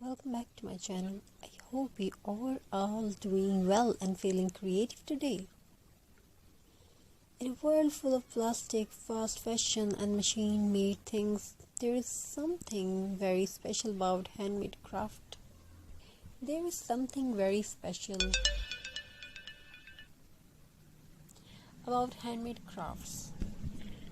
Welcome back to my channel. I hope we all doing well and feeling creative today. In a world full of plastic, fast fashion and machine-made things, there is something very special about handmade craft. There is something very special about handmade crafts.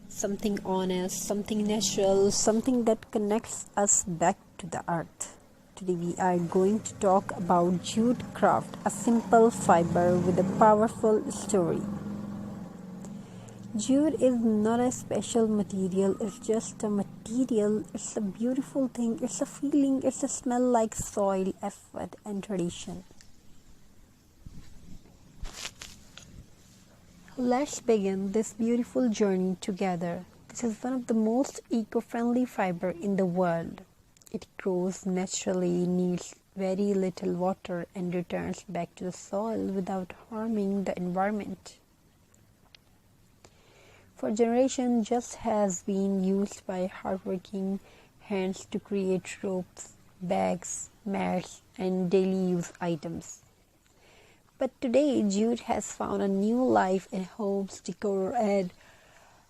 Something honest, something natural, something that connects us back to the earth. Today we are going to talk about jute craft, a simple fiber with a powerful story. Jute is not a special material, it's just a material, it's a beautiful thing, it's a feeling, it's a smell like soil, effort and tradition. Let's begin this beautiful journey together. This is one of the most eco-friendly fiber in the world. It grows naturally, needs very little water and returns back to the soil without harming the environment. For generations, just has been used by hardworking hands to create ropes, bags, mats, and daily use items. But today, jute has found a new life in homes, decor, and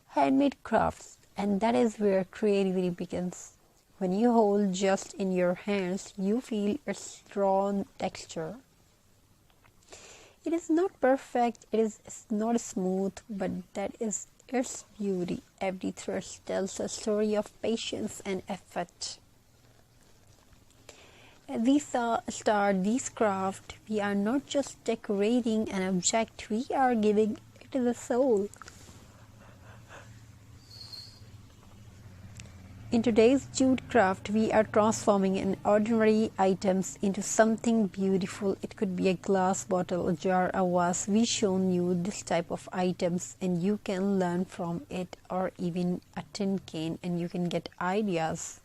handmade crafts, and that is where creativity begins. When you hold just in your hands, you feel its raw texture. It is not perfect, it's not smooth, but that is its beauty. Every thread tells a story of patience and effort. As we start this craft, we are not just decorating an object, we are giving it the soul. In today's jute craft, we are transforming an ordinary items into something beautiful. It could be a glass bottle, a jar, a vase. We've shown you this type of items and you can learn from it, or even a tin can, and you can get ideas.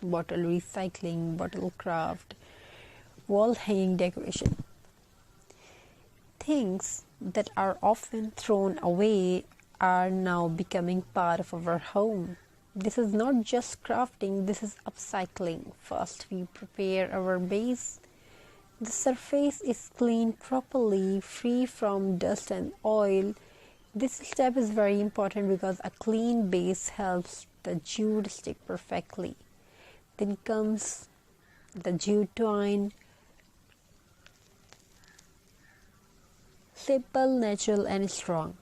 Bottle recycling, bottle craft, wall hanging decoration. Things that are often thrown away are now becoming part of our home. This is not just crafting, this is upcycling. First, we prepare our base. The surface is cleaned properly, free from dust and oil. This step is very important because a clean base helps the jute stick perfectly. Then comes the jute twine. Simple, natural and strong.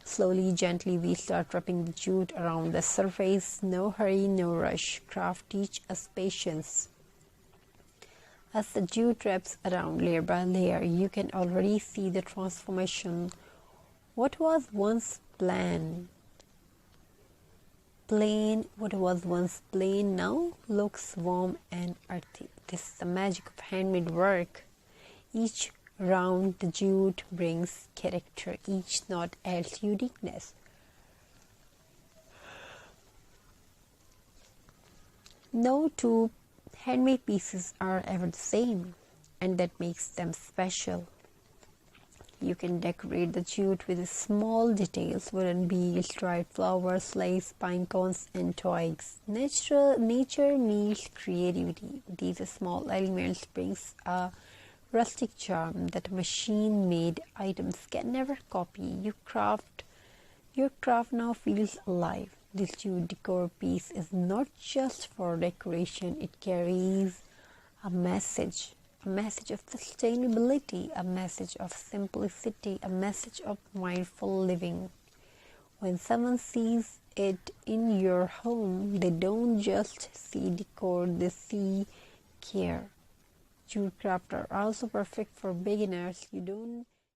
Slowly, gently, we start wrapping the jute around the surface. No hurry, no rush. Craft teach us patience. As the jute wraps around layer by layer, you can already see the transformation. What was once plain, what was once plain now looks warm and earthy. This is the magic of handmade work. Each round the jute brings character, each knot adds uniqueness. No two handmade pieces are ever the same, and that makes them special. You can decorate the jute with small details, wooden beads, dried flowers, lace, pine cones, and twigs. Nature meets creativity. These small elements brings a rustic charm that machine-made items can never copy. Your craft now feels alive. This jute decor piece is not just for decoration, it carries a message of sustainability, a message of simplicity, a message of mindful living. When someone sees it in your home, they don't just see decor, they see care. Jute craft are also perfect for beginners. You don't